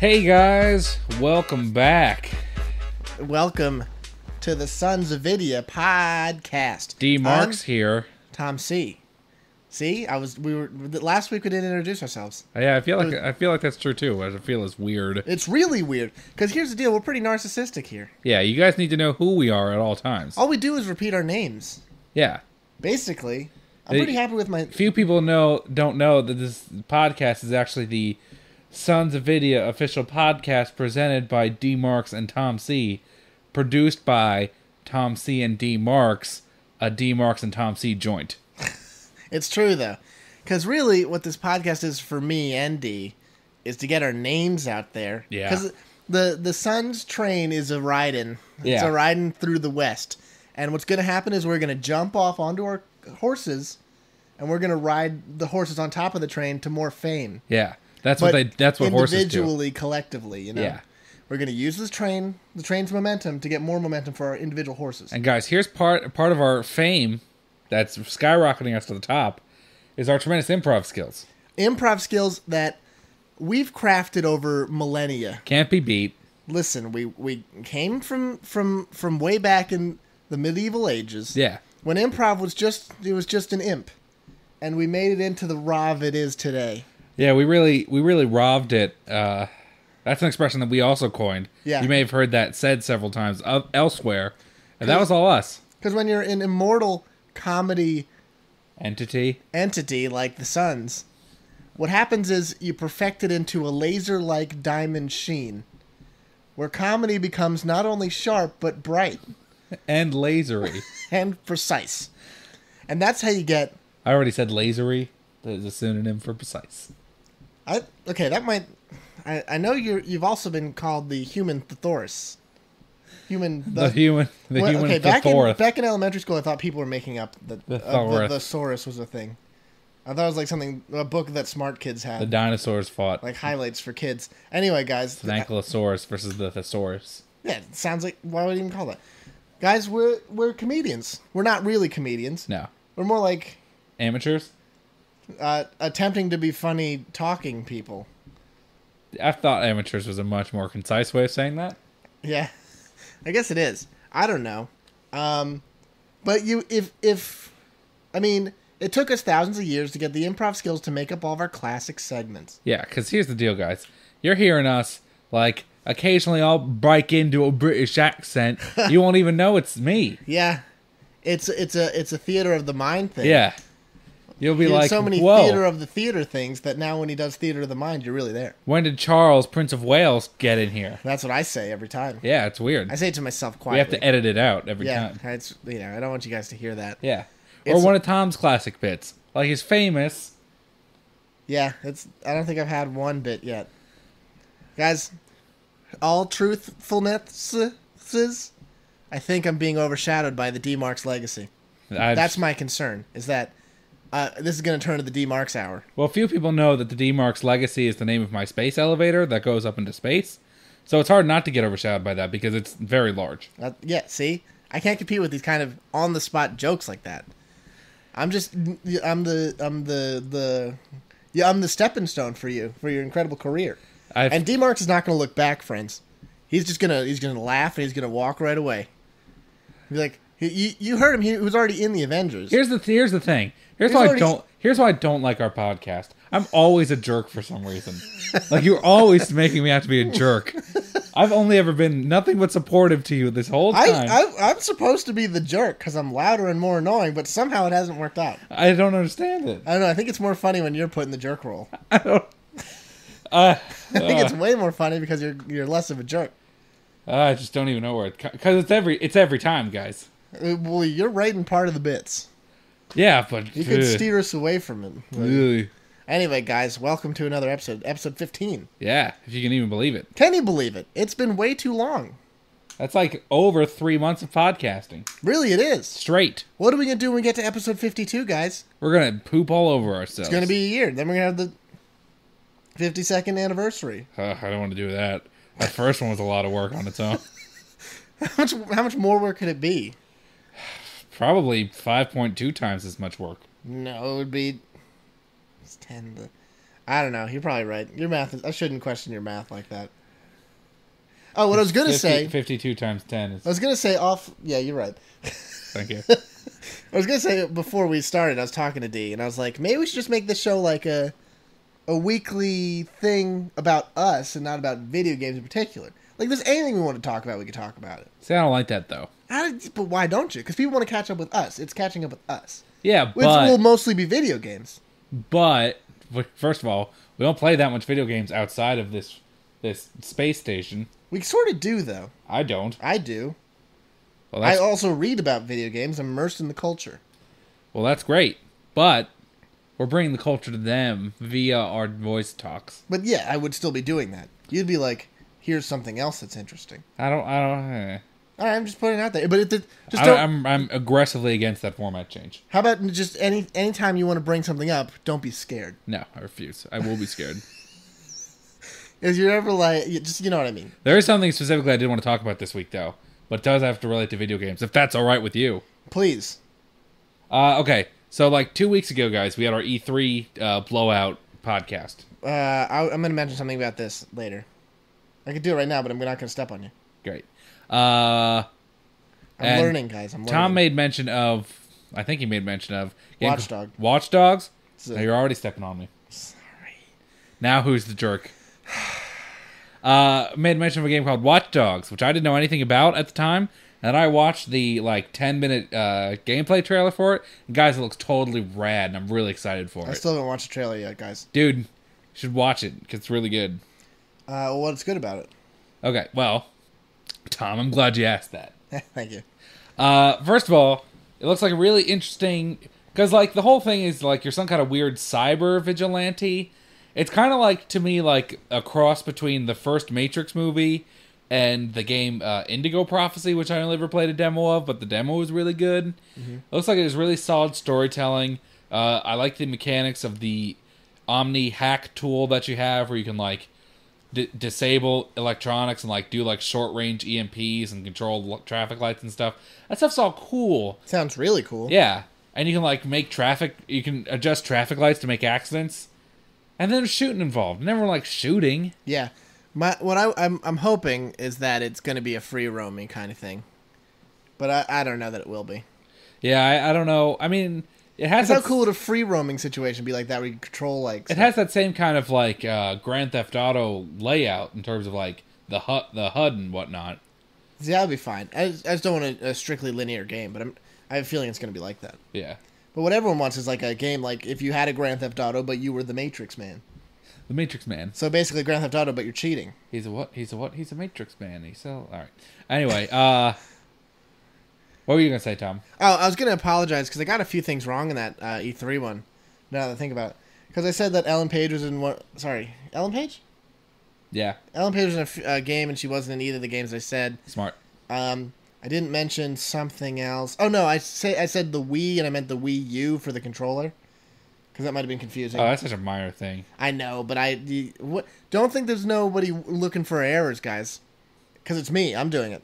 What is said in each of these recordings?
Hey guys, welcome back. Welcome to the SonsOfVidya podcast. D Marks here. Tom C. See, last week we didn't introduce ourselves. Yeah, I feel like that's true too. I feel it's weird. It's really weird because here's the deal: we're pretty narcissistic here. Yeah, you guys need to know who we are at all times. All we do is repeat our names. Yeah, basically. I'm pretty happy with my. Few people don't know that this podcast is actually the SonsOfVidya official podcast presented by D Marks and Tom C, produced by Tom C and D Marks, a D Marks and Tom C joint. It's true though, because really, what this podcast is for me and D is to get our names out there. Yeah. Because the Sons train is a riding. It's Yeah. a riding through the West, and what's going to happen is we're going to jump off onto our horses, and we're going to ride the horses on top of the train to more fame. Yeah, that's what horses do. Individually, collectively, you know. Yeah. We're going to use the train's momentum to get more momentum for our individual horses. And guys, here's part of our fame that's skyrocketing us to the top is our tremendous improv skills. Improv skills that we've crafted over millennia. Can't be beat. Listen, we came from way back in the medieval ages. Yeah. When improv was just an imp, and we made it into the rav it is today. Yeah, we really robbed it. That's an expression that we also coined. Yeah. You may have heard that said several times elsewhere, and that was all us. Because when you're an immortal comedy entity like the Sons, what happens is you perfect it into a laser-like diamond sheen, where comedy becomes not only sharp but bright and lasery and precise, and that's how you get. I already said lasery. There's a synonym for precise. I know you've also been called the human thesaurus. The human thesaurus. Back in elementary school, I thought people were making up the thesaurus was a thing. I thought it was like a book that smart kids had. The dinosaurs fought. Like highlights for kids. Anyway, guys. The ankylosaurus versus the thesaurus. Yeah, it sounds like, why would you even call that? Guys, we're comedians. We're not really comedians. No. We're more like amateurs. Attempting to be funny talking people. I thought amateurs was a much more concise way of saying that. Yeah. I guess it is. I don't know. But it took us thousands of years to get the improv skills to make up all of our classic segments. Yeah, because here's the deal, guys. You're hearing us, like, occasionally I'll break into a British accent. You won't even know it's me. Yeah. It's a theater of the mind thing. Yeah. You'll be like, so many whoa. theater of the theater things that now when he does theater of the mind, you're really there. When did Charles, Prince of Wales, get in here? That's what I say every time. Yeah, it's weird. I say it to myself quietly. We have to edit it out every time. Yeah, I don't want you guys to hear that. Yeah. Or one of Tom's classic bits. Like his famous. Yeah, I don't think I've had one bit yet. Guys, all truthfulness, I think I'm being overshadowed by the D Marks legacy. That's my concern, is that this is going to turn to the D Marks hour. Well, few people know that the D Marks legacy is the name of my space elevator that goes up into space. So it's hard not to get overshadowed by that because it's very large. Yeah, see? I can't compete with these kind of on-the-spot jokes like that. I'm the stepping stone for you, for your incredible career. And D Marks is not going to look back, friends. He's gonna laugh and he's gonna walk right away. He's like, you heard him. He was already in the Avengers. Here's the thing. Here's why I don't like our podcast. I'm always a jerk for some reason. Like, you're always making me have to be a jerk. I've only ever been nothing but supportive to you this whole time. I'm supposed to be the jerk because I'm louder and more annoying, but somehow it hasn't worked out. I don't understand it. I don't know. I think it's more funny when you're put in the jerk role. I don't. I think it's way more funny because you're less of a jerk. I just don't even know where because it's every time, guys. Well, you're right in part of the bits. Yeah, but you could steer us away from it. Really. Anyway, guys, welcome to another episode 15. Yeah, if you can even believe it. Can you believe it? It's been way too long. That's like over 3 months of podcasting. Really, it is. Straight. What are we going to do when we get to episode 52, guys? We're going to poop all over ourselves. It's going to be a year. Then we're going to have the 52nd anniversary. I don't want to do that. That first one was a lot of work on its own. How much more work could it be? Probably 5.2 times as much work. No, it would be... It's 10. I don't know. You're probably right. Your math is... I shouldn't question your math like that. Oh, what I was going to say... 52 times 10 is... I was going to say off... Yeah, you're right. Thank you. I was going to say, before we started, I was talking to D, and I was like, maybe we should just make this show like a weekly thing about us and not about video games in particular. Like, if there's anything we want to talk about, we can talk about it. See, I don't like that, though. But why don't you? Because people want to catch up with us. It's catching up with us. Yeah, Which will mostly be video games. But, first of all, we don't play that much video games outside of this space station. We sort of do, though. I don't. I do. Well, I also read about video games. I'm immersed in the culture. Well, that's great. But we're bringing the culture to them via our voice talks. But yeah, I would still be doing that. You'd be like, here's something else that's interesting. I don't. All right, I'm just putting it out there. But I'm aggressively against that format change. How about just anytime you want to bring something up, don't be scared. No, I refuse. I will be scared. If you're ever like, you know what I mean. There is something specifically I did want to talk about this week, though. But it does have to relate to video games, if that's all right with you. Please. Okay, so like 2 weeks ago, guys, we had our E3 blowout podcast. I'm going to mention something about this later. I could do it right now, but I'm not going to step on you. Great. I'm learning, guys. I'm learning. Tom made mention of... I think he made mention of... Watch Dogs? Now you're already stepping on me. Sorry. Now who's the jerk? Made mention of a game called Watch Dogs, which I didn't know anything about at the time. And I watched the 10-minute gameplay trailer for it. And guys, it looks totally rad, and I'm really excited for it. I still haven't watched the trailer yet, guys. Dude, you should watch it, because it's really good. What's good about it? Okay, well, Tom, I'm glad you asked that. Thank you. First of all, it looks like a really interesting... Because, the whole thing is, you're some kind of weird cyber vigilante. It's kind of to me, a cross between the first Matrix movie and the game Indigo Prophecy, which I only ever played a demo of, but the demo was really good. Mm-hmm. It looks like it is really solid storytelling. I like the mechanics of the Omni hack tool that you have, where you can, disable electronics and, do, short-range EMPs and control traffic lights and stuff. That stuff's all cool. Sounds really cool. Yeah. And you can, make traffic... You can adjust traffic lights to make accidents. And then there's shooting involved. Never shooting. Yeah. What I'm hoping is that it's going to be a free roaming kind of thing. But I don't know that it will be. Yeah, I don't know. I mean, it has... How cool would a free roaming situation be like that where you control, It has that same kind of, Grand Theft Auto layout in terms of, the HUD and whatnot. See, that would be fine. I just don't want a strictly linear game, but I have a feeling it's going to be like that. Yeah. But what everyone wants is a game if you had a Grand Theft Auto, but you were the Matrix Man. The Matrix Man. So basically Grand Theft Auto, but you're cheating. He's a what? He's a Matrix Man. All right. Anyway, what were you going to say, Tom? Oh, I was going to apologize because I got a few things wrong in that E3 one, now that I think about it. Because I said that Ellen Page was in what... Sorry, Ellen Page? Yeah. Ellen Page was in a game, and she wasn't in either of the games I said. Smart. I didn't mention something else. Oh, no, I said the Wii, and I meant the Wii U for the controller. Because that might have been confusing. Oh, that's such a minor thing. I know, but don't think there's nobody looking for errors, guys. Because it's me. I'm doing it.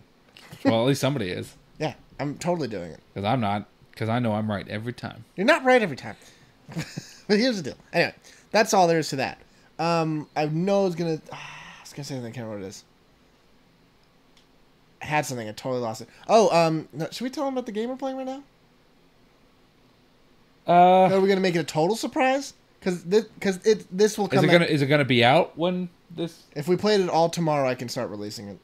Well, at least somebody is. Yeah, I'm totally doing it. Because I'm not. Because I know I'm right every time. You're not right every time. But here's the deal. Anyway, that's all there is to that. I know I was going to say something. I can't remember what it is. I had something. I totally lost it. Oh, no, should we tell them about the game we're playing right now? Are we going to make it a total surprise? Because this will come out. Is it gonna be out when this... If we played it all tomorrow, I can start releasing it.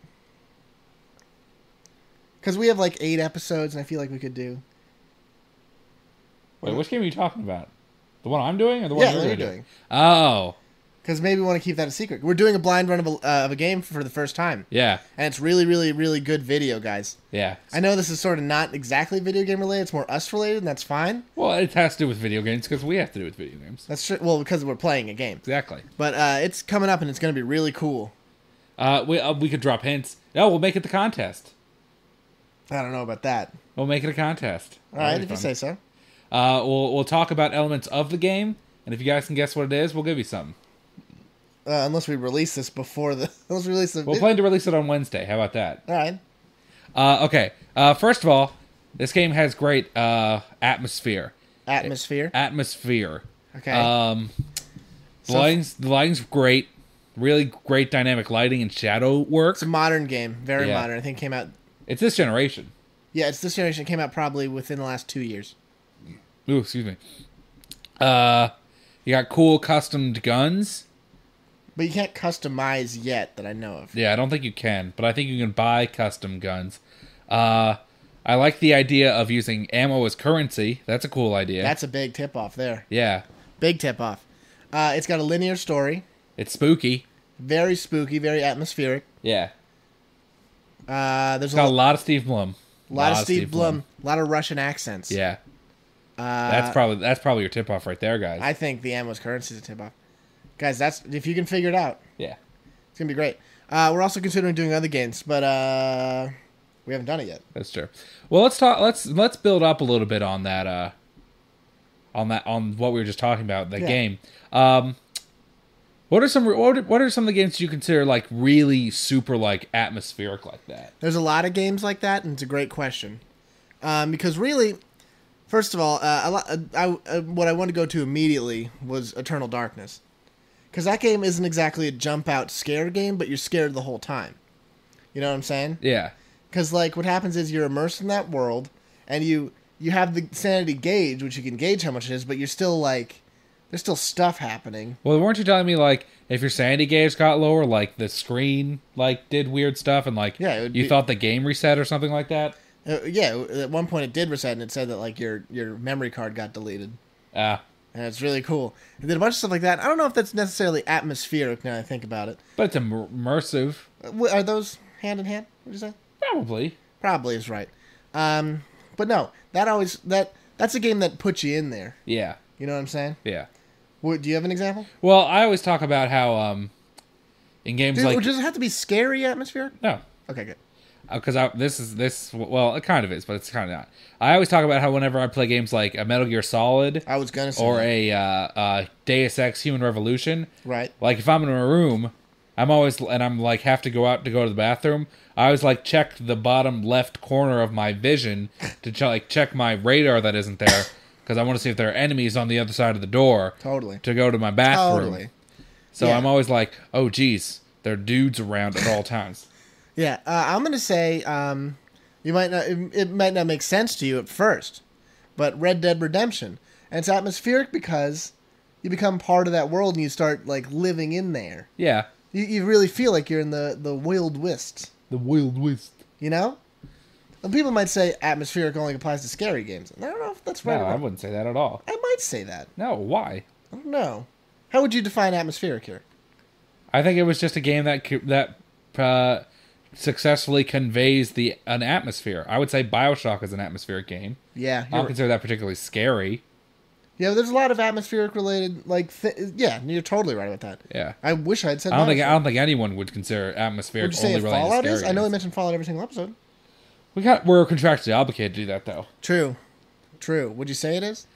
Because we have 8 episodes, and I feel like we could do... Wait, which game are you talking about? The one I'm doing or the one you're doing? Oh. Because maybe we want to keep that a secret. We're doing a blind run of a game for the first time. Yeah. And it's really, really, really good video, guys. Yeah. I know this is sort of not exactly video game related. It's more us related, and that's fine. Well, it has to do with video games because we have to do with video games. That's true. Well, because we're playing a game. Exactly. But it's coming up, and it's going to be really cool. We could drop hints. No, we'll make it the contest. I don't know about that. We'll make it a contest. All right, if you say so. We'll talk about elements of the game, and if you guys can guess what it is, we'll give you something. Unless we release this before the... We'll plan to release it on Wednesday. How about that? All right. Okay. First of all, this game has great atmosphere. Atmosphere? Atmosphere. Okay. The lighting's great. Really great dynamic lighting and shadow work. It's a modern game. Very Yeah. modern. I think it came out... It's this generation. Yeah, it's this generation. It came out probably within the last 2 years. Ooh, excuse me. You got cool customed guns. But you can't customize yet that I know of. Yeah, I don't think you can, but I think you can buy custom guns. I like the idea of using ammo as currency. That's a cool idea. That's a big tip-off there. Yeah. Big tip-off. It's got a linear story. It's spooky. Very spooky, very atmospheric. Yeah. There's It's got a lot of Steve Blum. A lot of Steve Blum. A lot of Russian accents. Yeah. That's probably your tip-off right there, guys. I think the ammo's currency is a tip-off. Guys, that's if you can figure it out. Yeah. It's going to be great. We're also considering doing other games, but we haven't done it yet. That's true. Well, let's build up a little bit on that on what we were just talking about, that game. What are some of the games you consider like really super like atmospheric like that? There's a lot of games like that, and it's a great question. Because really, first of all, what I wanted to go to immediately was Eternal Darkness. Because that game isn't exactly a jump-out scare game, but you're scared the whole time. You know what I'm saying? Yeah. Because, like, what happens is you're immersed in that world, and you have the sanity gauge, which you can gauge how much it is, but you're still, like, there's still stuff happening. Well, weren't you telling me, like, if your sanity gauge got lower, like, the screen, like, did weird stuff, and, like, you thought the game reset or something like that? Yeah, at one point it did reset, and it said that, like, your memory card got deleted. And it's really cool. It did a bunch of stuff like that. I don't know if that's necessarily atmospheric now I think about it. But it's immersive. Are those hand in hand, would you say? Probably. Probably is right. But no, that's a game that puts you in there. Yeah. You know what I'm saying? Yeah. Do you have an example? Well, I always talk about how in games does it have to be scary atmospheric? No. Okay, good. Because well, it kind of is, but it's kind of not. I always talk about how whenever I play games like a Metal Gear Solid, I was gonna say or a Deus Ex Human Revolution, right? Like if I'm in a room, I'm like have to go out to go to the bathroom. I always like check the bottom left corner of my vision to check my radar that isn't there, because I want to see if there are enemies on the other side of the door. Totally. To go to my bathroom. Totally. So yeah. I'm always like, oh geez, there are dudes around at all times. Yeah, I'm gonna say it might not make sense to you at first, but Red Dead Redemption, and it's atmospheric because you become part of that world and you start like living in there. Yeah, you really feel like you're in the Wild West. The Wild West. You know, and people might say atmospheric only applies to scary games. I don't know if that's right. No, I wouldn't say that at all. I might say that. No, why? I don't know. How would you define atmospheric here? I think it was just a game that successfully conveys an atmosphere. I would say BioShock is an atmospheric game. Yeah. I don't consider that particularly scary. Yeah, there's a lot of atmospheric related, yeah, you're totally right about that. Yeah. I wish I'd said I don't think anyone would consider atmospheric would you say only related Fallout to scary is? I know we mentioned Fallout every single episode. We're contractually obligated to do that, though. True. Would you say it is?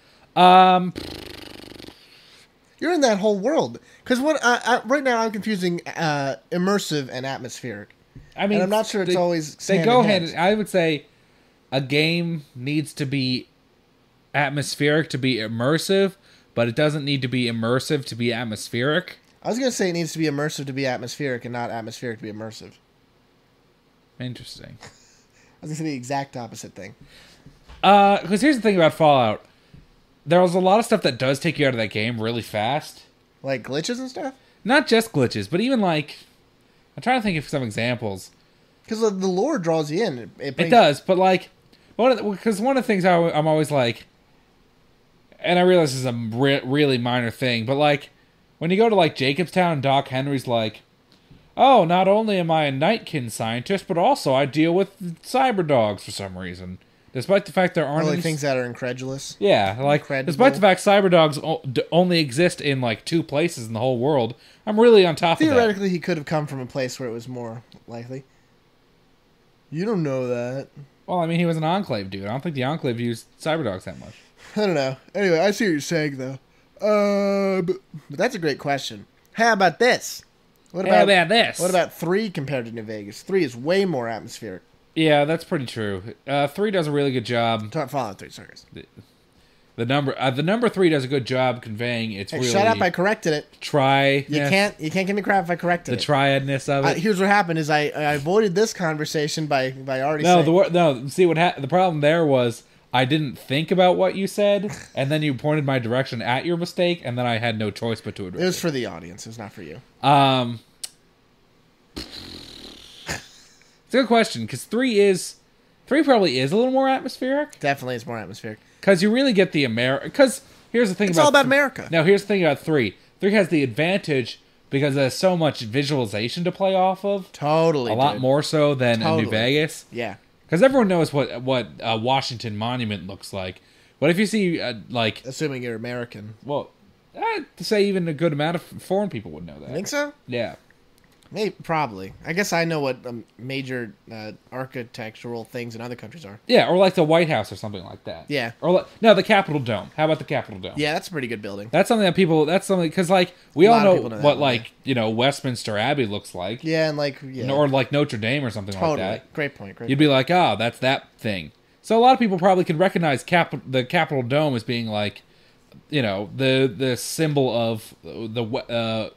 You're in that whole world. Because right now I'm confusing immersive and atmospheric. I mean, and I'm not sure it's always they go hand. I would say a game needs to be atmospheric to be immersive, but it doesn't need to be immersive to be atmospheric. I was going to say it needs to be immersive to be atmospheric and not atmospheric to be immersive. Interesting. I was going to say the exact opposite thing. Because here's the thing about Fallout. There was a lot of stuff that does take you out of that game really fast. Like glitches and stuff? Not just glitches, but even like... I'm trying to think of some examples. Because the lore draws you in. It does, but like... Because one of the things I'm always like... And I realize this is a really minor thing, but like... When you go to like Jacobstown, Doc Henry's like... Oh, not only am I a Nightkin scientist, but also I deal with cyber dogs for some reason. Despite the fact there aren't any things that are incredulous. Yeah, like Incredible. Despite the fact cyber dogs only exist in like 2 places in the whole world, I'm really on top of that. Theoretically, he could have come from a place where it was more likely. You don't know that. Well, I mean, he was an Enclave dude. I don't think the Enclave used cyber dogs that much. I don't know. Anyway, I see what you're saying though. But that's a great question. How about this? What about 3 compared to New Vegas? 3 is way more atmospheric. Yeah, that's pretty true. 3 does a really good job. Fallout 3, sorry. The number 3 does a good job conveying its Hey, really shut up! I corrected it. You can't give me crap if I corrected it. The triadness of it. Here's what happened: is I avoided this conversation by already no saying... See the problem there was I didn't think about what you said, and then you pointed my direction at your mistake, and then I had no choice but to address it. It was for the audience. It was not for you. It's a good question because 3 probably is a little more atmospheric. Definitely, it's more atmospheric. Because you really get the America. Because here's the thing it's all about America. No, here's the thing about 3. 3 has the advantage because there's so much visualization to play off of. Totally, a lot more so than New Vegas. Yeah, because everyone knows what Washington Monument looks like. But if you see assuming you're American, well, I'd say even a good amount of foreign people would know that. You think so? Yeah. Maybe, probably. I guess I know what major architectural things in other countries are. Yeah, or like the White House or something like that. Yeah. Or no, the Capitol Dome. How about the Capitol Dome? Yeah, that's a pretty good building. That's something that people. That's something because we all know what Westminster Abbey looks like. Yeah, and or like Notre Dame or something like that. Great point. You'd be like, oh, that's that thing. So a lot of people probably could recognize the Capitol Dome as being like, the symbol of the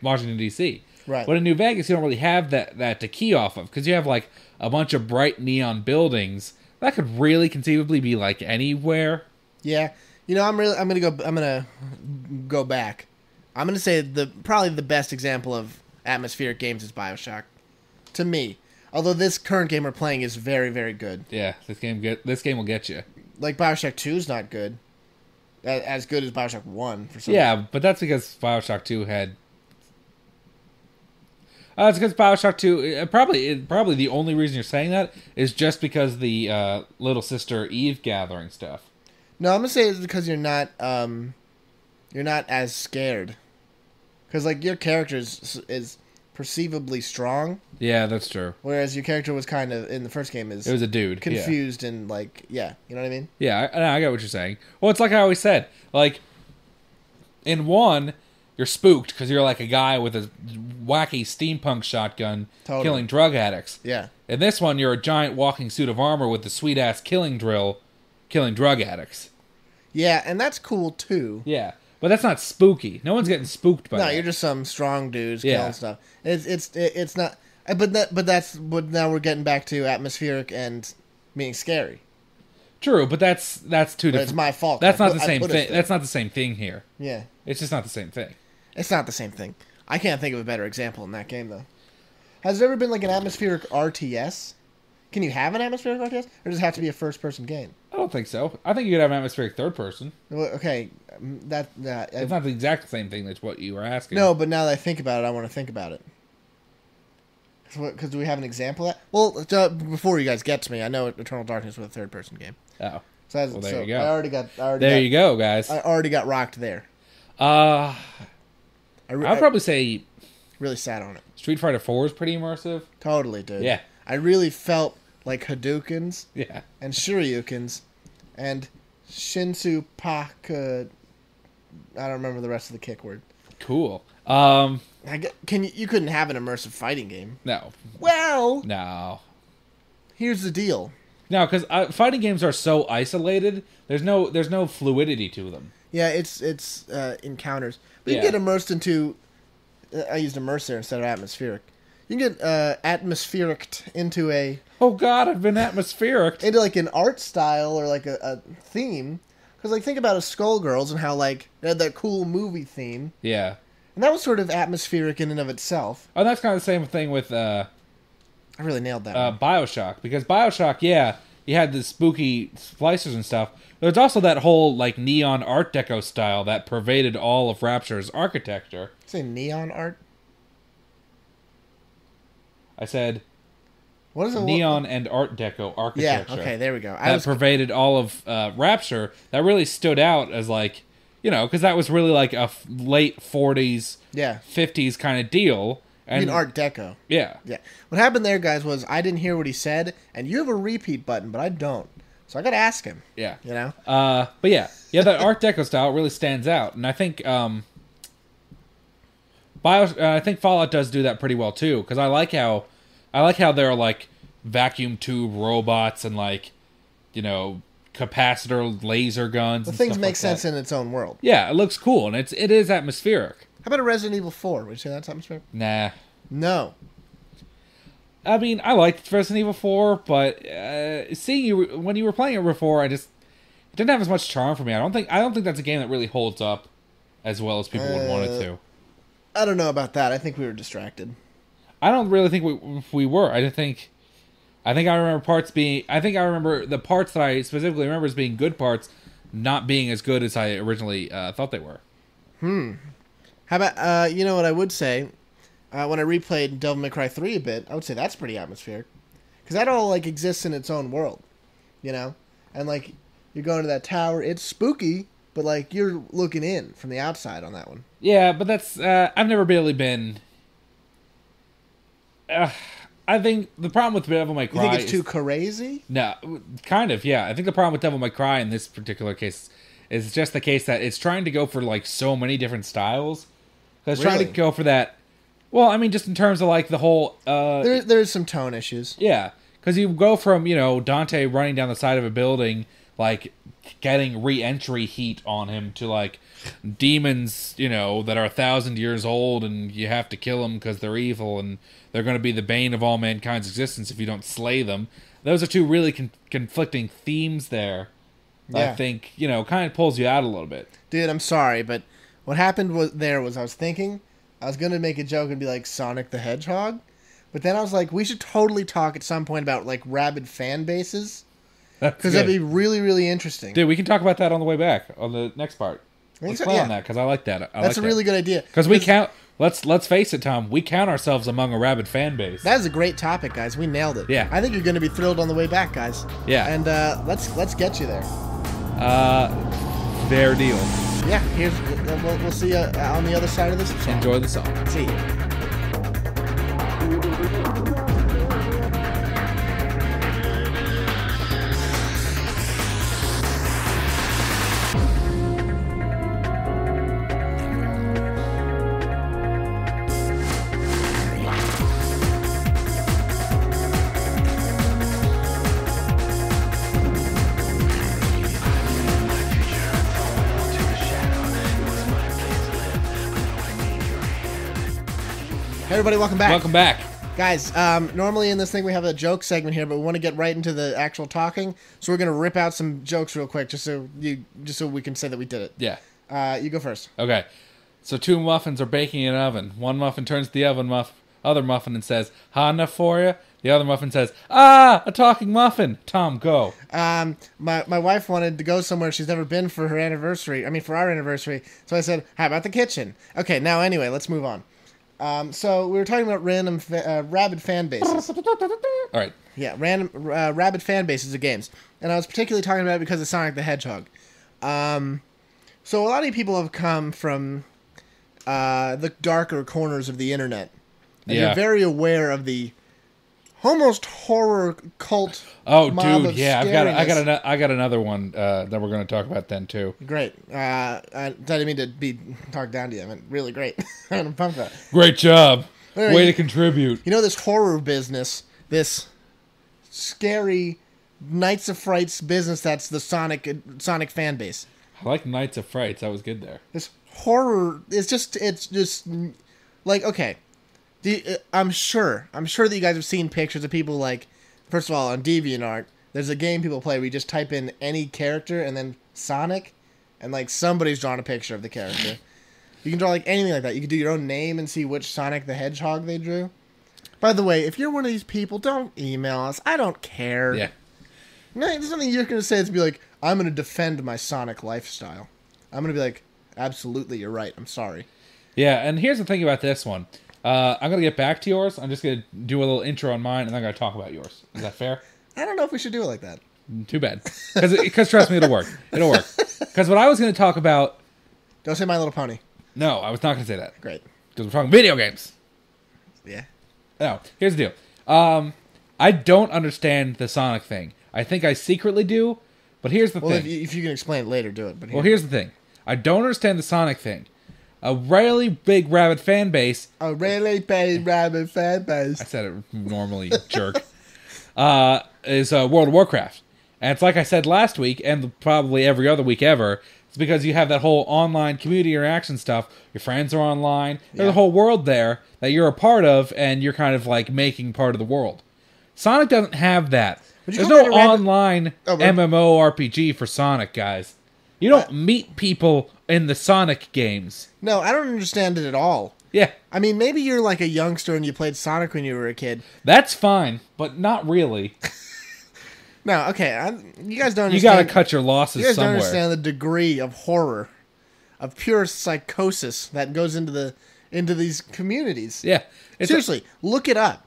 Washington D.C. Right. But in New Vegas, you don't really have that to key off of because you have like a bunch of bright neon buildings that could really conceivably be like anywhere. Yeah, I'm gonna go back. I'm gonna say probably the best example of atmospheric games is BioShock, to me. Although this current game we're playing is very, very good. Yeah, this game will get you. Like BioShock 2 is not good, as good as BioShock 1 for some. Yeah, but that's because BioShock 2 had. It's because BioShock 2, probably the only reason you're saying that is just because the little sister Eve gathering stuff. No, I'm gonna say it's because you're not as scared, because your character is perceivably strong. Yeah, that's true. Whereas your character was kind of in the first game it was a dude, confused and you know what I mean? Yeah, I get what you're saying. Well, it's like I always said, in 1. You're spooked because you're like a guy with a wacky steampunk shotgun killing drug addicts. Yeah. In this one, you're a giant walking suit of armor with the sweet-ass killing drill killing drug addicts. Yeah, and that's cool, too. Yeah, but that's not spooky. No one's getting spooked by that. No, you're just some strong dudes killing stuff. It's not... But now we're getting back to atmospheric and being scary. True, but that's two different... It's my fault. That's not the same thing. That's not the same thing here. Yeah. It's just not the same thing. It's not the same thing. I can't think of a better example in that game, though. Has there ever been an atmospheric RTS? Can you have an atmospheric RTS? Or does it have to be a first-person game? I don't think so. I think you could have an atmospheric third-person. Well, okay, it's not the exact same thing that's what you were asking. No, but now that I think about it, I want to think about it. Because do we have an example of that? Well, before you guys get to me, I know Eternal Darkness was a third-person game. Oh. So there you go. You go, guys. I already got rocked there. I'd probably say really sat on it. Street Fighter 4 is pretty immersive. Totally, dude. Yeah. I really felt like Hadoukens. Yeah. And Shoryukens. And Shinsu Paka. I don't remember the rest of the kick word. Cool. You couldn't have an immersive fighting game. No. Well. No. Here's the deal. No, because fighting games are so isolated. There's no fluidity to them. Yeah, it's encounters. But you can get immersed into... I used immerse there instead of atmospheric. You can get atmospheric into a... Oh god, I've been atmospheric. Into an art style or a theme. Because think about a Skullgirls and how they had that cool movie theme. Yeah. And that was sort of atmospheric in and of itself. Oh, that's kind of the same thing with... I really nailed that BioShock. Because BioShock, yeah, you had the spooky splicers and stuff. There's also that whole neon Art Deco style that pervaded all of Rapture's architecture. Say neon art? I said what is it? Neon and Art Deco architecture. Yeah, okay, there we go. That pervaded all of Rapture. That really stood out as because that was really a late 40s, 50s kind of deal. And you mean Art Deco. Yeah. Yeah. What happened there, guys, was I didn't hear what he said, and you have a repeat button, but I don't. So I got to ask him. Yeah. You know? But yeah, that Art Deco style really stands out, and I think I think Fallout does do that pretty well too, because I like how there are vacuum tube robots and capacitor laser guns. The and things stuff make like sense that. in its own world. Yeah, it looks cool, and it is atmospheric. How about a Resident Evil 4? Would you say that's atmospheric? Nah. No. I mean, I liked Resident Evil 4, but seeing you when you were playing it before, it didn't have as much charm for me. I don't think that's a game that really holds up as well as people would want it to. I don't know about that. I think we were distracted. I don't really think we were. I remember the parts that I specifically remember as being good parts not being as good as I originally thought they were. How about, you know what I would say? When I replayed Devil May Cry 3 a bit, I would say that's pretty atmospheric. Because that all, like, exists in its own world, you know? And, like, you're going to that tower, it's spooky, but, like, you're looking in from the outside on that one. Yeah, but that's, I've never really been... I think the problem with Devil May Cry You think it's too crazy? No, kind of, yeah. I think the problem with Devil May Cry in this particular case is just the case that it's trying to go for, like, so many different styles. It's trying to go for that... Well, I mean, just in terms of, like, the whole... There's some tone issues. Yeah, because you go from, you know, Dante running down the side of a building, like, getting re-entry heat on him to, like, demons, you know, that are 1,000 years old and you have to kill them because they're evil and they're going to be the bane of all mankind's existence if you don't slay them. Those are two really conflicting themes there. Yeah. I think, you know, kind of pulls you out a little bit. Dude, I'm sorry, but what happened was I was thinking... I was going to make a joke and be like Sonic the Hedgehog, but then I was like, we should totally talk at some point about like rabid fan bases, because that'd be really, really interesting. Dude, we can talk about that on the way back on the next part. Let's play on that because I like that. That's a really good idea. Because we count. Let's face it, Tom. We count ourselves among a rabid fan base. That is a great topic, guys. We nailed it. Yeah, I think you're going to be thrilled on the way back, guys. Yeah, and let's get you there. Fair deal. Yeah, we'll see you on the other side of this song. Enjoy the song. See you. Hey everybody, welcome back. Welcome back. Guys, normally in this thing we have a joke segment here, but we want to get right into the actual talking, so we're going to rip out some jokes real quick just so we can say that we did it. Yeah. You go first. Okay. So 2 muffins are baking in an oven. One muffin turns to the other muffin and says, "Hot enough for you?" The other muffin says, "Ah, a talking muffin." Tom, go. My wife wanted to go somewhere she's never been for her anniversary. I mean, for our anniversary. So I said, "How about the kitchen?" Okay, now anyway, let's move on. So we were talking about random rabid fan bases. All right. Yeah, random rabid fan bases of games, and I was particularly talking about it because of Sonic the Hedgehog. So a lot of people have come from the darker corners of the internet, and you're very aware of the almost horror cult. Oh, mob dude, of yeah, scariness. I got another one that we're going to talk about then too. Great. I didn't mean to be talked down to you. I meant really great. I'm pumped about it. Great job. Right. Way to contribute. You know this horror business, this scary Nights of Frights business that's the Sonic fan base. I like Nights of Frights. That was good there. This horror, it's just like, okay. I'm sure that you guys have seen pictures of people, like, first of all, on DeviantArt, there's a game people play where you just type in any character and then Sonic, and, like, somebody's drawn a picture of the character. You can draw, like, anything like that. You can do your own name and see which Sonic the Hedgehog they drew. By the way, if you're one of these people, don't email us. I don't care. Yeah. No, there's nothing you're going to say is be like, I'm going to defend my Sonic lifestyle. I'm going to be like, absolutely, you're right. I'm sorry. Yeah, and here's the thing about this one. I'm going to get back to yours. I'm just going to do a little intro on mine, and then I'm going to talk about yours. Is that fair? I don't know if we should do it like that. Too bad. Because trust me, it'll work. It'll work. Because what I was going to talk about... Don't say My Little Pony. No, I was not going to say that. Great. Because we're talking video games. Yeah. No, here's the deal. I don't understand the Sonic thing. I think I secretly do, but here's the thing. Well, if you can explain it later, do it. But here's the thing. I don't understand the Sonic thing. A really big rabid fan base. A really big rabid fan base. I said it normally, jerk. Is World of Warcraft. And it's like I said last week, and probably every other week ever, it's because you have that whole online community interaction stuff. Your friends are online. There's a whole world there that you're a part of, and you're kind of like making part of the world. Sonic doesn't have that. There's no online MMORPG for Sonic, guys. You don't meet people in the Sonic games. No, I don't understand it at all. Yeah. I mean, maybe you're like a youngster and you played Sonic when you were a kid. That's fine, but not really. No, okay. You guys don't understand. You gotta cut your losses somewhere. You guys don't understand the degree of horror, of pure psychosis that goes into these communities. Yeah. Seriously, look it up.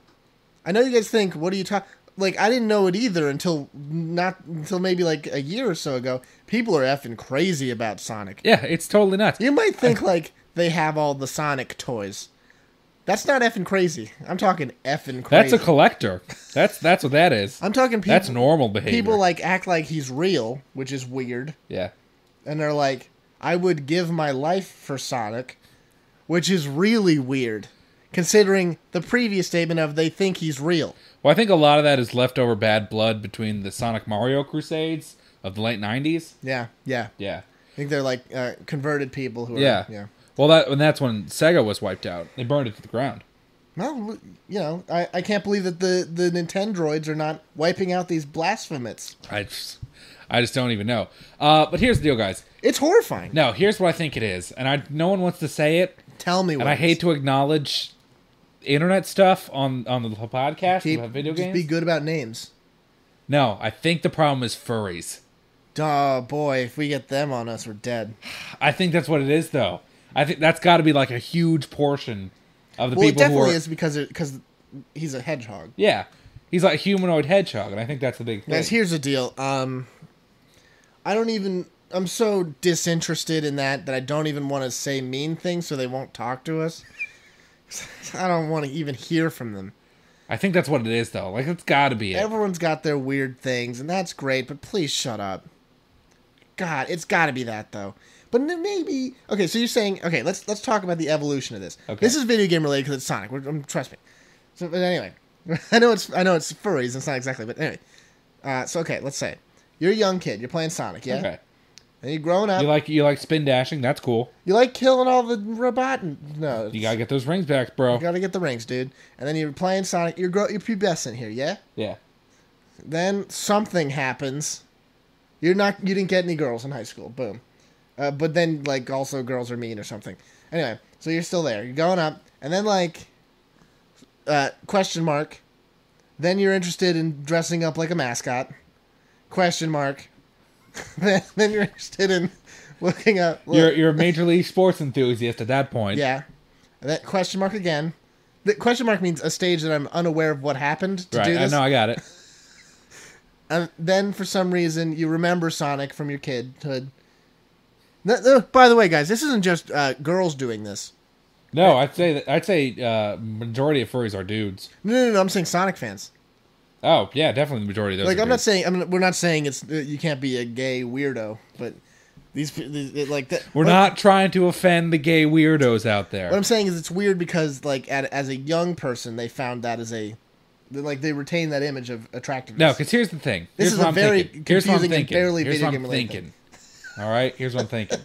I know you guys think, what are you talking... Like, I didn't know it either until maybe like a year or so ago. People are effing crazy about Sonic. Yeah, it's totally nuts. You might think, like, they have all the Sonic toys. That's not effing crazy. I'm talking effing crazy. That's a collector. That's what that is. I'm talking people... That's normal behavior. People, like, act like he's real, which is weird. Yeah. And they're like, I would give my life for Sonic, which is really weird, considering the previous statement of they think he's real. Well, I think a lot of that is leftover bad blood between the Sonic Mario crusades of the late 90s. Yeah. Yeah. I think they're like converted people who are... Yeah. Well, that's when Sega was wiped out. They burned it to the ground. Well, you know, I can't believe that the Nintendroids are not wiping out these blasphemies. I just don't even know. But here's the deal, guys. It's horrifying. No, here's what I think it is. And no one wants to say it. Tell me what And I hate to acknowledge internet stuff on the podcast about video games. Just be good about names. No, I think the problem is furries. Oh, boy, if we get them on us, we're dead. I think that's what it is, though. I think that's got to be like a huge portion of the people who are... Well, it definitely is because he's a hedgehog. Yeah. He's like a humanoid hedgehog, and I think that's the big thing. Guys, here's the deal. I'm so disinterested in that I don't even want to say mean things so they won't talk to us. I don't want to even hear from them. I think that's what it is, though. Like, it's got to be it. Everyone's got their weird things, and that's great, but please shut up. God, it's got to be that, though. But maybe... Okay, so you're saying... Okay, let's talk about the evolution of this. Okay. This is video game related because it's Sonic. Trust me. So, but anyway. I know it's furries. It's not exactly, but anyway. So, okay, let's say. You're a young kid. You're playing Sonic, yeah? Okay. And you're growing up. You like spin dashing? That's cool. You like killing all the robot... No. You gotta get those rings back, bro. You gotta get the rings, dude. And then you're playing Sonic. You're pubescent here, yeah? Yeah. Then something happens. You didn't get any girls in high school. Boom. But then, like, also girls are mean or something. Anyway, so you're still there. You're going up. And then, like, question mark. Then you're interested in dressing up like a mascot. Question mark. then you're interested in looking up... You're a Major League Sports enthusiast at that point. Yeah. And then question mark again. The question mark means a stage that I'm unaware of what happened to do this. I know, I got it. And then, for some reason, you remember Sonic from your kidhood. No, by the way, guys, this isn't just girls doing this. No, I'd say majority of furries are dudes. No, I'm saying Sonic fans. Oh, yeah, definitely the majority of those. Like, are dudes. we're not saying it's you can't be a gay weirdo, but these like that. We're not trying to offend the gay weirdos out there. What I'm saying is it's weird because, like, as a young person, they found that as they retain that image of attractiveness. No, because here's the thing. This is a very confusing and barely video game related thing. All right, here's what I'm thinking.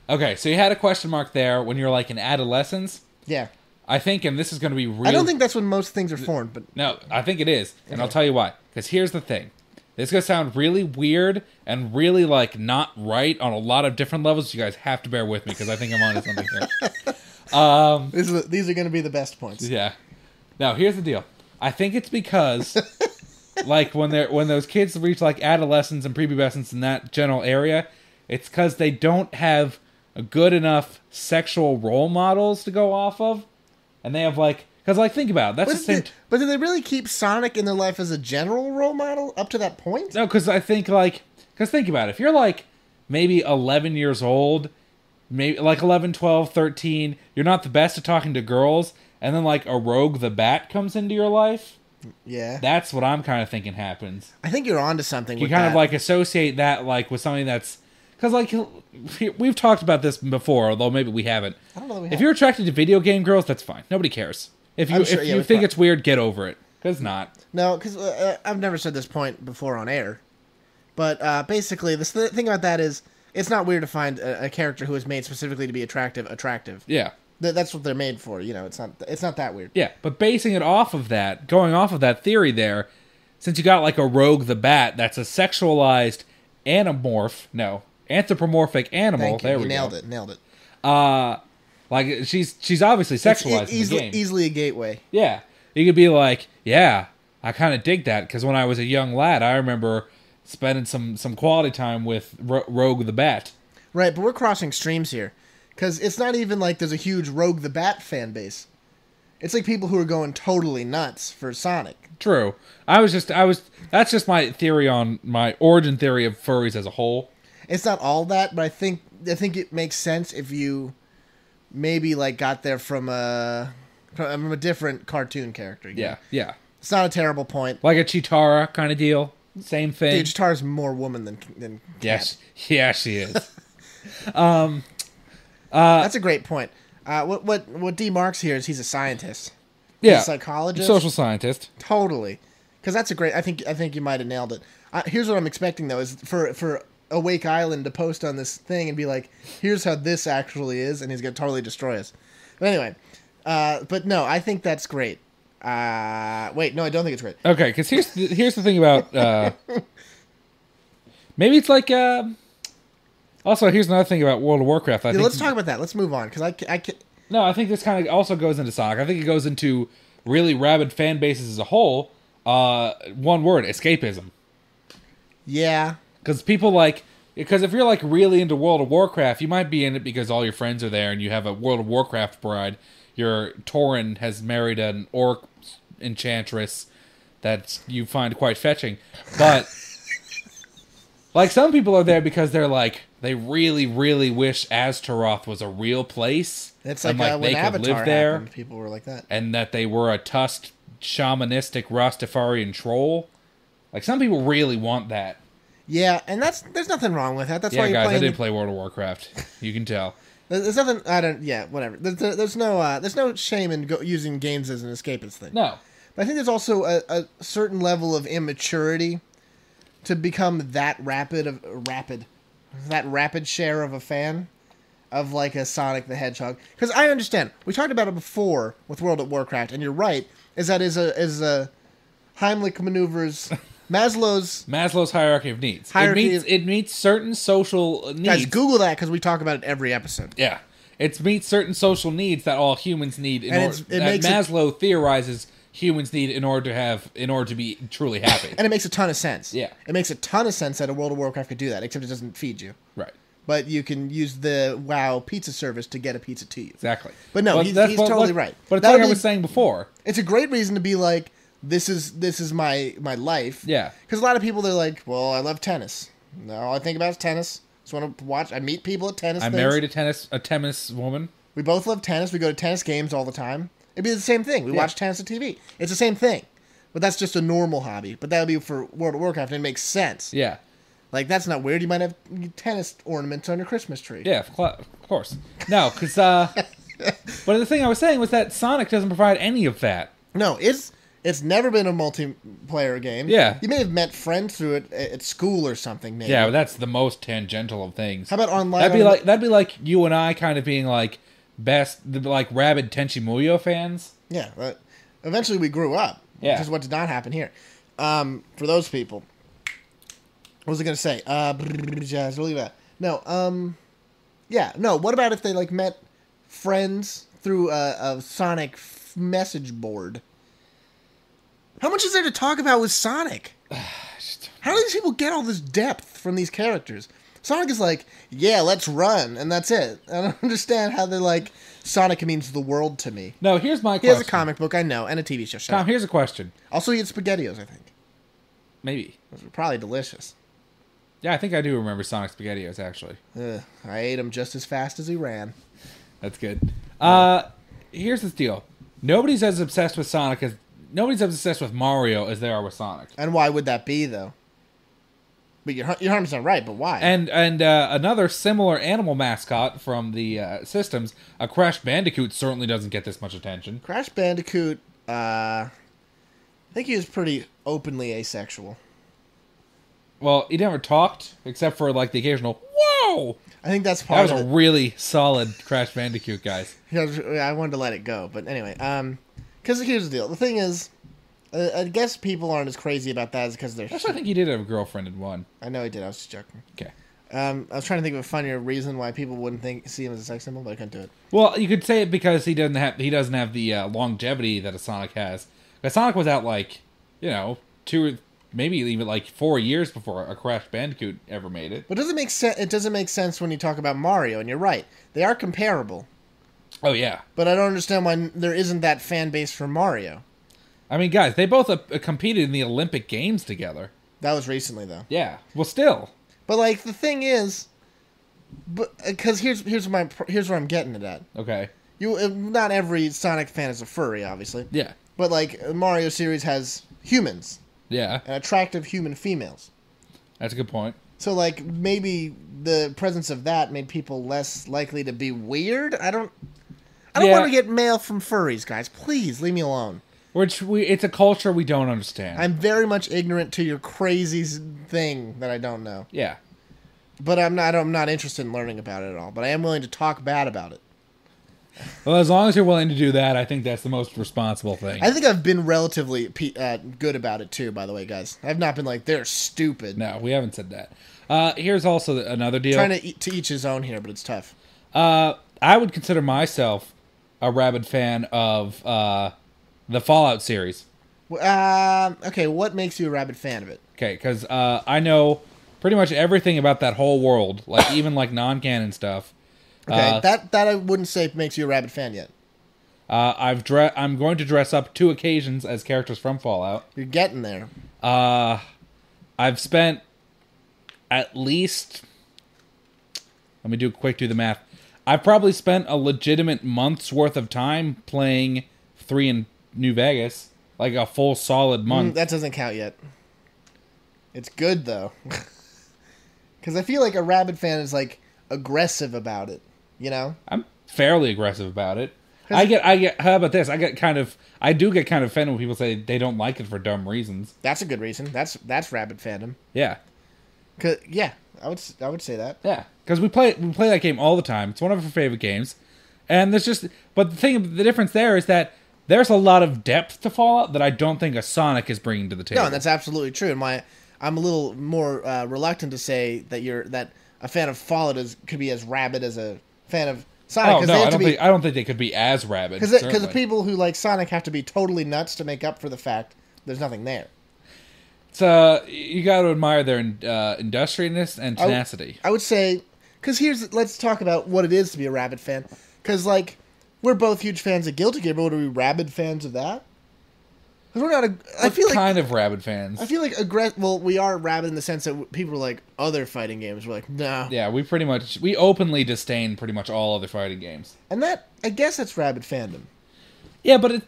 Okay, so you had a question mark there when you're like in adolescence. Yeah. I think, and this is going to be real... I don't think that's when most things are formed, but... No, I think it is, and I'll tell you why. Because here's the thing. This is going to sound really weird and really, like, not right on a lot of different levels. You guys have to bear with me because I think I'm onto something here. These are going to be the best points. Yeah. Now, here's the deal. I think it's because... Like, when those kids reach, like, adolescence and prepubescence in that general area, it's because they don't have good enough sexual role models to go off of. And they have, like... Because, like, think about it. That's the same... But do they really keep Sonic in their life as a general role model up to that point? No, because I think, like... Because think about it. If you're, like, maybe 11 years old, maybe, like, 11, 12, 13, you're not the best at talking to girls, and then, like, a Rogue the Bat comes into your life... Yeah. That's what I'm kind of thinking happens. I think you're onto something with that. You kind of, like, associate that, like, with something that's... Because, like, we've talked about this before, although maybe we haven't. I don't know that we have. If you're attracted to video game girls, that's fine. Nobody cares. If you think it's weird, get over it. Because it's not. No, because I've never said this point before on air. But basically, the thing about that is, it's not weird to find a character who is made specifically to be attractive. Yeah. That's what they're made for. It's not that weird. Yeah, but basing it off of that, going off of that theory there, since you got like a Rogue the Bat that's a sexualized anthropomorphic animal. Thank you. There we Nailed go. it. Nailed it. Like she's obviously sexualized in the game. Easily a gateway. Yeah, you could be like, yeah, I kind of dig that because when I was a young lad, I remember spending some quality time with Rogue the Bat. Right, but we're crossing streams here. Because it's not even like there's a huge Rogue the Bat fan base. It's like people who are going totally nuts for Sonic. True. That's just my theory on my origin theory of furries as a whole. It's not all that, but I think it makes sense if you maybe like got there from a different cartoon character. Yeah, yeah. It's not a terrible point. Like a Chitara kind of deal. Same thing. Dude, Chitara's more woman than cat. Yes, yeah, she is. That's a great point. What D marks here is he's a scientist. Yeah, he's a psychologist, social scientist. Totally, because that's a great. I think you might have nailed it. Here's what I'm expecting though: is for Awake Island to post on this thing and be like, "Here's how this actually is," and he's gonna totally destroy us. But anyway, but no, I think that's great. Wait, no, I don't think it's great. Okay, because here's the thing about maybe it's like. Also, here's another thing about World of Warcraft. Let's talk about that. Let's move on because I can. No, I think this kind of also goes into Sonic. I think it goes into really rabid fan bases as a whole. One word: escapism. Yeah. Because if you're like really into World of Warcraft, you might be in it because all your friends are there and you have a World of Warcraft bride. Your Tauren has married an orc enchantress that you find quite fetching. But like some people are there because they really, really wish Astaroth was a real place. It's like, and, when they Avatar could live there, happened, people were like that. and that they were a tusked, shamanistic Rastafarian troll. Like some people really want that. Yeah, and there's nothing wrong with that. That's why Yeah, you're guys, I playing. didn't play World of Warcraft. You can tell. There's nothing. I don't. Yeah, whatever. There's no shame in using games as an escapist thing. No, but I think there's also a certain level of immaturity to become that rapid share of a fan of like a Sonic the Hedgehog. Because I understand. We talked about it before with World of Warcraft, and you're right. Is a Heimlich maneuvers. Maslow's hierarchy of needs. It meets certain social needs. Guys, Google that because we talk about it every episode. Yeah, it meets certain social needs that all humans need. Maslow theorizes humans need in order to be truly happy. And it makes a ton of sense. Yeah, it makes a ton of sense that a World of Warcraft could do that, except it doesn't feed you. Right. But you can use the WoW pizza service to get a pizza to you. Exactly. But no, he's totally right. But it's like I was saying before. It's a great reason to be like, this is my life. Yeah. Because a lot of people, they're like, well, I love tennis. All I think about is tennis. Just want to watch. I meet people at tennis. I married a tennis woman. We both love tennis. We go to tennis games all the time. It'd be the same thing. We watch tennis on TV. It's the same thing. But that's just a normal hobby. But that would be for World of Warcraft, and it makes sense. Yeah. Like, that's not weird. You might have tennis ornaments on your Christmas tree. Yeah, of course. No, because... but the thing I was saying was that Sonic doesn't provide any of that. No, it's never been a multiplayer game. Yeah. You may have met friends through it at school or something, maybe. Yeah, but that's the most tangential of things. How about online? That'd be like you and I kind of being like rabid Tenchi Muyo fans. Yeah, but eventually we grew up. Yeah. Which is what did not happen here. For those people. What was I going to say? No, yeah, no, what about if they like met friends through a Sonic message board? How much is there to talk about with Sonic? How do these people get all this depth from these characters? Sonic is like, yeah, let's run, and that's it. I don't understand how they're like, Sonic means the world to me. No, here's my question. He has a comic book, I know, and a TV show. Tom, here's a question. Also, he had SpaghettiOs, I think. Maybe. Those were probably delicious. Yeah, I think I do remember Sonic SpaghettiOs, actually. I ate them just as fast as he ran. That's good. Here's the deal. Nobody's as obsessed with Mario as they are with Sonic. And why would that be, though? But you're 100% right, but why? And another similar animal mascot from the systems, a Crash Bandicoot, certainly doesn't get this much attention. Crash Bandicoot, I think he was pretty openly asexual. Well, he never talked except for like the occasional "whoa." I think that's That part was of a it. really solid Crash Bandicoot, guys. I wanted to let it go, but anyway, because here's the deal. The thing is, I guess people aren't as crazy about that because they're. Actually, I think he did have a girlfriend in one. I know he did. I was just joking. Okay. I was trying to think of a funnier reason why people wouldn't see him as a sex symbol, but I couldn't do it. Well, you could say it because he doesn't have the longevity that a Sonic has. Because Sonic was out like, 2 or maybe even like 4 years before a Crash Bandicoot ever made it. But it doesn't make sense when you talk about Mario, and you're right. They are comparable. Oh yeah. But I don't understand why there isn't that fan base for Mario. I mean, guys, they both competed in the Olympic Games together. That was recently, though. Yeah. Well, still. But like the thing is, because here's where I'm getting it at. Okay. Not every Sonic fan is a furry, obviously. Yeah. But like Mario series has humans Yeah. and attractive human females. That's a good point. So like maybe the presence of that made people less likely to be weird. I don't want to get mail from furries, guys. Please leave me alone. It's a culture we don't understand. I'm very much ignorant to your crazy thing that I don't know. Yeah. But I'm not interested in learning about it at all. But I am willing to talk bad about it. Well, as long as you're willing to do that, I think that's the most responsible thing. I think I've been relatively good about it too, by the way, guys. I've not been like, they're stupid. No, we haven't said that. Here's also another deal. Trying to each his own here, but it's tough. I would consider myself a rabid fan of the Fallout series. Okay, what makes you a rabid fan of it? Okay, because I know pretty much everything about that whole world, like even like non-canon stuff. Okay, that I wouldn't say makes you a rabid fan yet. I'm going to dress up 2 occasions as characters from Fallout. You're getting there. I've spent at least. Let me do the math. I've probably spent a legitimate month's worth of time playing 3 in New Vegas, like a full solid month. That doesn't count yet. It's good though, because I feel like a rabid fan is like aggressive about it. You know, I'm fairly aggressive about it. I get. How about this? I do get kind of offended when people say they don't like it for dumb reasons. That's a good reason. That's rabid fandom. Yeah. Yeah, I would say that. Yeah, because we play that game all the time. It's one of our favorite games, and but the difference there is that there's a lot of depth to Fallout that I don't think a Sonic is bringing to the table. No, and that's absolutely true. And I'm a little more reluctant to say that a fan of Fallout could be as rabid as a fan of Sonic. Oh no, I don't think they could be as rabid. Because the people who like Sonic have to be totally nuts to make up for the fact there's nothing there. So you got to admire their industriousness and tenacity. I would say, because let's talk about what it is to be a rabid fan. Because like we're both huge fans of Guilty Gear, but are we rabid fans of that? Because we're not. I feel like kind of rabid fans. I feel like we are rabid in the sense that people are like other fighting games. We're like, no. Yeah, we openly disdain pretty much all other fighting games. And I guess that's rabid fandom. Yeah, but I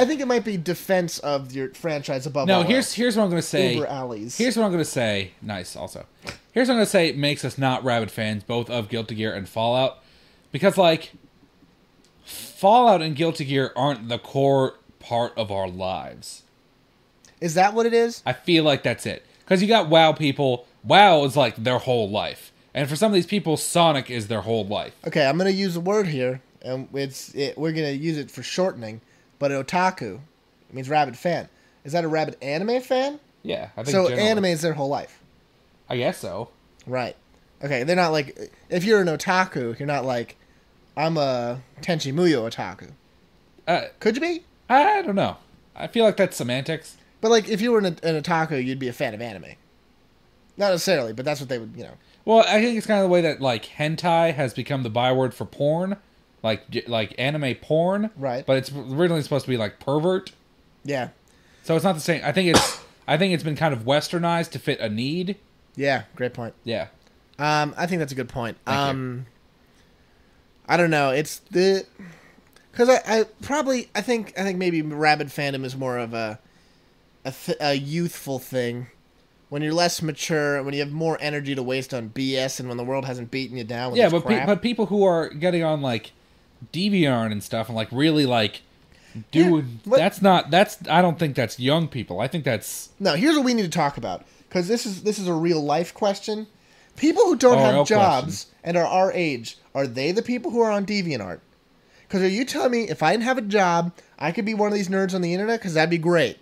think it might be defense of your franchise above all. No, here's what I'm going to say. Uber alleys. Here's what I'm going to say. Nice, also. Here's what I'm going to say makes us not rabid fans, both of Guilty Gear and Fallout. Because, like, Fallout and Guilty Gear aren't the core part of our lives. Is that what it is? I feel like that's it. Because you got WoW people. WoW is, like, their whole life. And for some of these people, Sonic is their whole life. Okay, I'm going to use a word here. And we're going to use it for shortening, but otaku means rabid fan. Is that a rabid anime fan? Yeah, I think so. generally. Anime is their whole life. I guess so. Right. Okay, they're not like if you're an otaku, you're not like I'm a Tenchi Muyo otaku. Could you be? I don't know. I feel like that's semantics. But like if you were an otaku, you'd be a fan of anime. Not necessarily, but that's what they would. Well, I think it's kind of the way that like hentai has become the byword for porn. Like anime porn, right? But it's originally supposed to be like pervert. Yeah. So it's not the same. I think it's been kind of westernized to fit a need. Yeah, great point. Yeah. I think that's a good point. Thank you. I don't know. It's because I think maybe rabid fandom is more of a youthful thing. When you're less mature, when you have more energy to waste on BS, and when the world hasn't beaten you down with but people who are getting on like DeviantArt and stuff and like really like I don't think that's young people. I think that's no. Here's what we need to talk about, because this is a real life question. People who don't have jobs and are our age, are they the people who are on DeviantArt? Because are you telling me if I didn't have a job, I could be one of these nerds on the internet? Because that'd be great.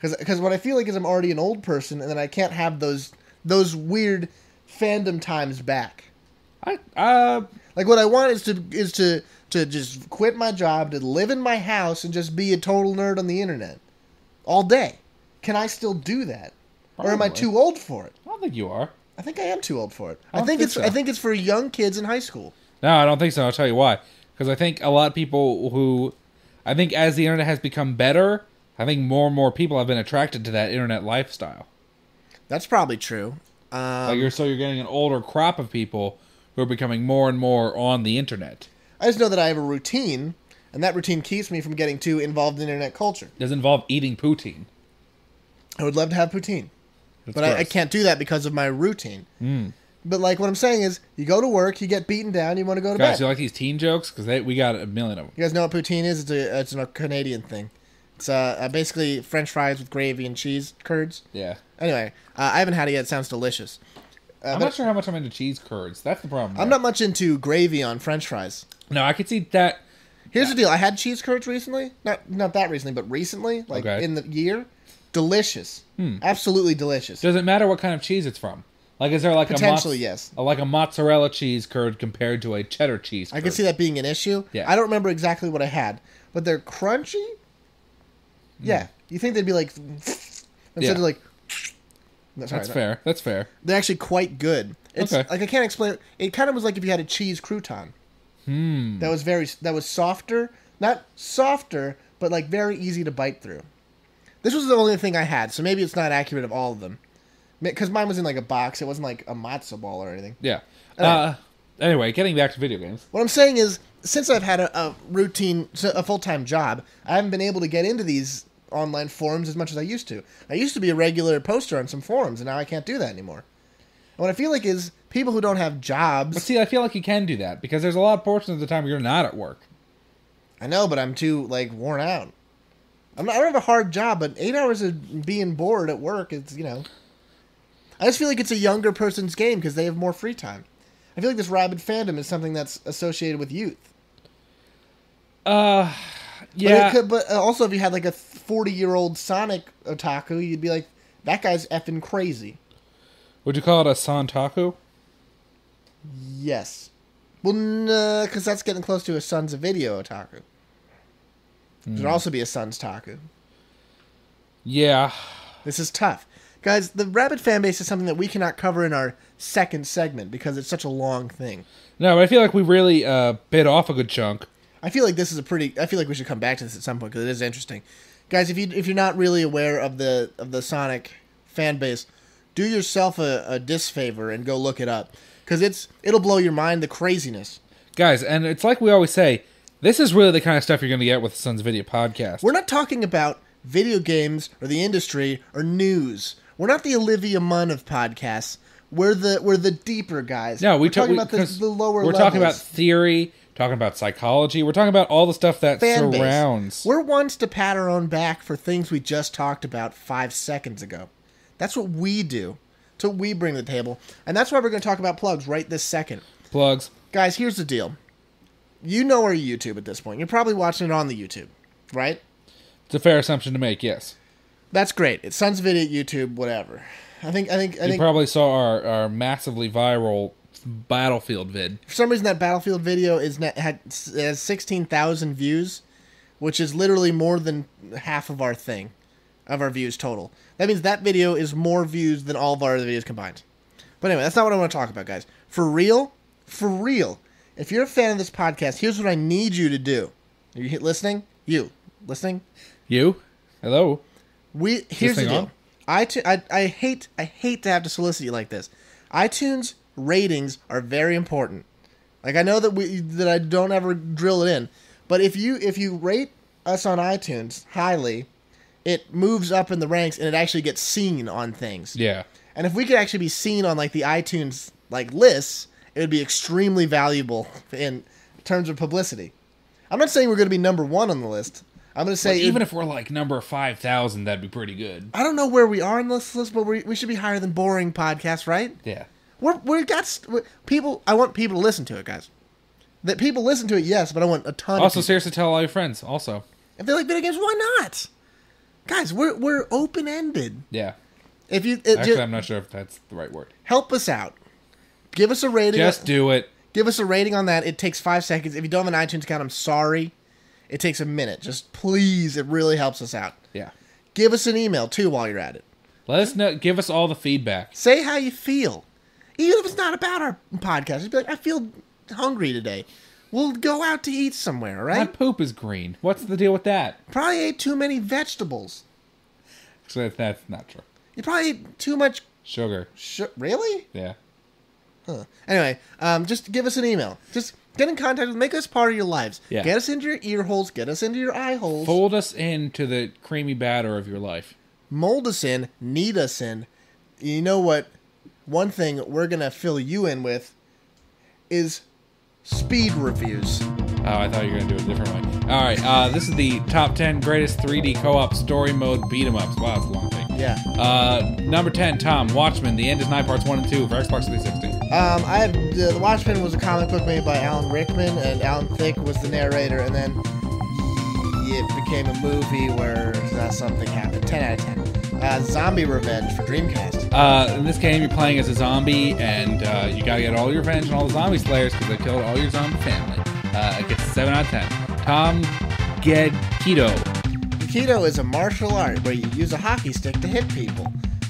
Because what I feel like is I'm already an old person, and then I can't have those weird fandom times back. Like what I want is to just quit my job, to live in my house, and just be a total nerd on the internet all day. Can I still do that, or am I too old for it? I don't think you are. I think I am too old for it. I think it's for young kids in high school. No, I don't think so. I'll tell you why. Because I think a lot of people who, I think as the internet has become better, I think more and more people have been attracted to that internet lifestyle. That's probably true. You're getting an older crop of people who are becoming more and more on the internet. I just know that I have a routine, and that routine keeps me from getting too involved in internet culture. Does it involve eating poutine? I would love to have poutine. But I can't do that because of my routine. But like what I'm saying is, you go to work, you get beaten down, you want to go to bed. Guys, you like these teen jokes? Because we got a million of them. You guys know what poutine is? It's a Canadian thing. It's basically French fries with gravy and cheese curds. Yeah. Anyway, I haven't had it yet. It sounds delicious. I'm not sure how much I'm into cheese curds. That's the problem. I'm not much into gravy on French fries. No, I could see that. Here's the deal. I had cheese curds recently. Not that recently, but recently. Like in the year. Delicious. Absolutely delicious. Does it matter what kind of cheese it's from? Like, is there like potentially yes, like a mozzarella cheese curd compared to a cheddar cheese curd? I can see that being an issue. Yeah. I don't remember exactly what I had, but they're crunchy. Yeah, you think they'd be like instead of like. That's fair. That's fair. They're actually quite good. It's okay. Like I can't explain it. It kind of was like if you had a cheese crouton. That was softer, not softer, but like very easy to bite through. This was the only thing I had, so maybe it's not accurate of all of them. Because mine was in like a box. It wasn't like a matzo ball or anything. Yeah. Anyway, getting back to video games. What I'm saying is, since I've had a routine, a full-time job, I haven't been able to get into these online forums as much as I used to. I used to be a regular poster on some forums, and now I can't do that anymore. And what I feel like is, people who don't have jobs... But see, I feel like you can do that, because there's a lot of portions of the time where you're not at work. I know, but I'm too, like, worn out. I don't have a hard job, but 8 hours of being bored at work is, I just feel like it's a younger person's game because they have more free time. I feel like this rabid fandom is something that's associated with youth. Yeah. But also, if you had like a 40-year-old Sonic otaku, you'd be like, that guy's effing crazy. Would you call it a Sontaku? Yes. Well, no, because that's getting close to a SonsOfVidya otaku. There'd also be a Sons Taku. Yeah. This is tough. Guys, the Rabid fan base is something that we cannot cover in our second segment because it's such a long thing. No, but I feel like we really bit off a good chunk. I feel like this is I feel like we should come back to this at some point because it is interesting. Guys, if you're not really aware of the Sonic fan base, do yourself a disfavor and go look it up because it'll blow your mind, the craziness. Guys, and it's like we always say, this is really the kind of stuff you're going to get with the SonsOfVidya podcast. We're not talking about video games or the industry or news. We're not the Olivia Munn of podcasts. We're the deeper guys. No, we're talking about the lower levels. We're talking about theory, talking about psychology. We're talking about all the stuff that surrounds. We're ones to pat our own back for things we just talked about 5 seconds ago. That's what we do. That's what we bring to the table. And that's why we're going to talk about plugs right this second. Plugs. Guys, here's the deal. You know our YouTube at this point. You're probably watching it on the YouTube, right? It's a fair assumption to make, yes. That's great. It's SonsOfVidya, YouTube, whatever. I think you probably saw our massively viral Battlefield vid. For some reason, that Battlefield video has 16,000 views, which is literally more than half of our views total. That means that video is more views than all of our other videos combined. But anyway, that's not what I want to talk about, guys. For real, if you're a fan of this podcast, here's what I need you to do. Are you listening? You listening? You? Hello? Here's the deal. I hate to have to solicit you like this. iTunes ratings are very important. Like I know that I don't ever drill it in, but if you rate us on iTunes highly, it moves up in the ranks and it actually gets seen on things. Yeah. And if we could actually be seen on like the iTunes like lists, it would be extremely valuable in terms of publicity. I'm not saying we're going to be number one on the list. I'm going to say... even if we're like number 5,000, that'd be pretty good. I don't know where we are in this list, but we should be higher than boring podcast, right? Yeah. We got people... I want people to listen to it, guys. That people listen to it, yes, but I want a ton Also, of people. seriously, tell all your friends, also. If they like video games, why not? Guys, we're open-ended. Yeah. If you Actually, I'm not sure if that's the right word. Help us out. Give us a rating. Just do it. Give us a rating on that. It takes 5 seconds. If you don't have an iTunes account, I'm sorry. It takes a minute. Just please, it really helps us out. Yeah. Give us an email, too, while you're at it. Let us know. Give us all the feedback. Say how you feel. Even if it's not about our podcast. Just be like, I feel hungry today. We'll go out to eat somewhere, right? My poop is green. What's the deal with that? Probably ate too many vegetables. So that's not true. You probably ate too much... Sugar. Really? Yeah. Huh. Anyway, just give us an email. Just get in contact with us. Make us part of your lives. Yeah. Get us into your ear holes. Get us into your eye holes. Fold us into the creamy batter of your life. Mold us in. Knead us in. You know what? One thing we're going to fill you in with is speed reviews. Oh, I thought you were going to do it a different way. All right, this is the top 10 greatest 3D co-op story mode beat-em-ups. Wow, that's a long thing. Yeah. Number 10, Tom, Watchmen, The End is Nigh, Parts 1 and 2 for Xbox 360. I had The Watchmen was a comic book made by Alan Rickman, and Alan Thicke was the narrator, and then it became a movie where something happened. 10 out of 10. Zombie Revenge for Dreamcast. In this game, you're playing as a zombie, and you gotta get all your revenge on all the zombie slayers because they killed all your zombie family. It gets a 7 out of 10. Tom Gekido. Aikido is a martial art where you use a hockey stick to hit people.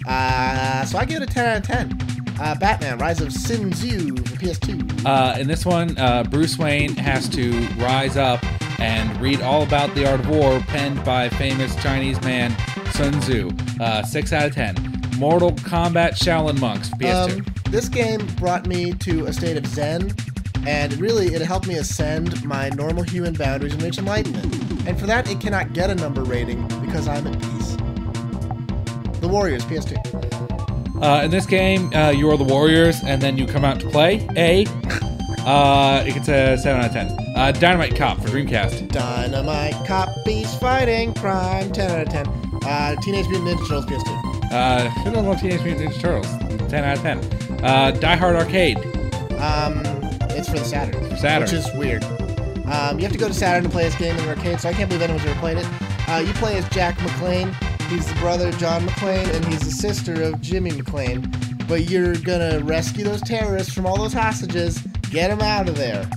So I give it a 10 out of 10. Batman, Rise of Sin Tzu for PS2. In this one, Bruce Wayne has to rise up and read all about the art of war penned by famous Chinese man Sun Tzu. 6 out of 10. Mortal Kombat Shaolin Monks for PS2. This game brought me to a state of zen, and really it helped me ascend my normal human boundaries and reach enlightenment. And for that, it cannot get a number rating because I'm at peace. The Warriors, PS2. In this game, you are the Warriors, and then you come out to play. It gets a 7 out of 10. Dynamite Cop for Dreamcast. Dynamite Cop beats fighting crime, 10 out of 10. Teenage Mutant Ninja Turtles, PS2. Who doesn't love Teenage Mutant Ninja Turtles? 10 out of 10. Die Hard Arcade. It's for the Saturn. For Saturn. Which is weird. You have to go to Saturn to play this game in the arcade, so I can't believe anyone's ever played it. You play as Jack McClane. He's the brother of John McClane, and he's the sister of Jimmy McClane. But you're gonna rescue those terrorists from all those hostages, get them out of there.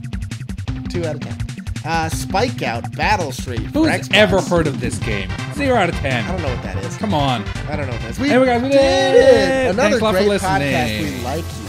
2 out of 10. Spike Out Battle Street. Who's ever heard of this game? 0 out of 10. I don't know what that is. Come on. I don't know what that is. Hey, guys, we did it! Another Thanks a lot for great listening. podcast. We like you.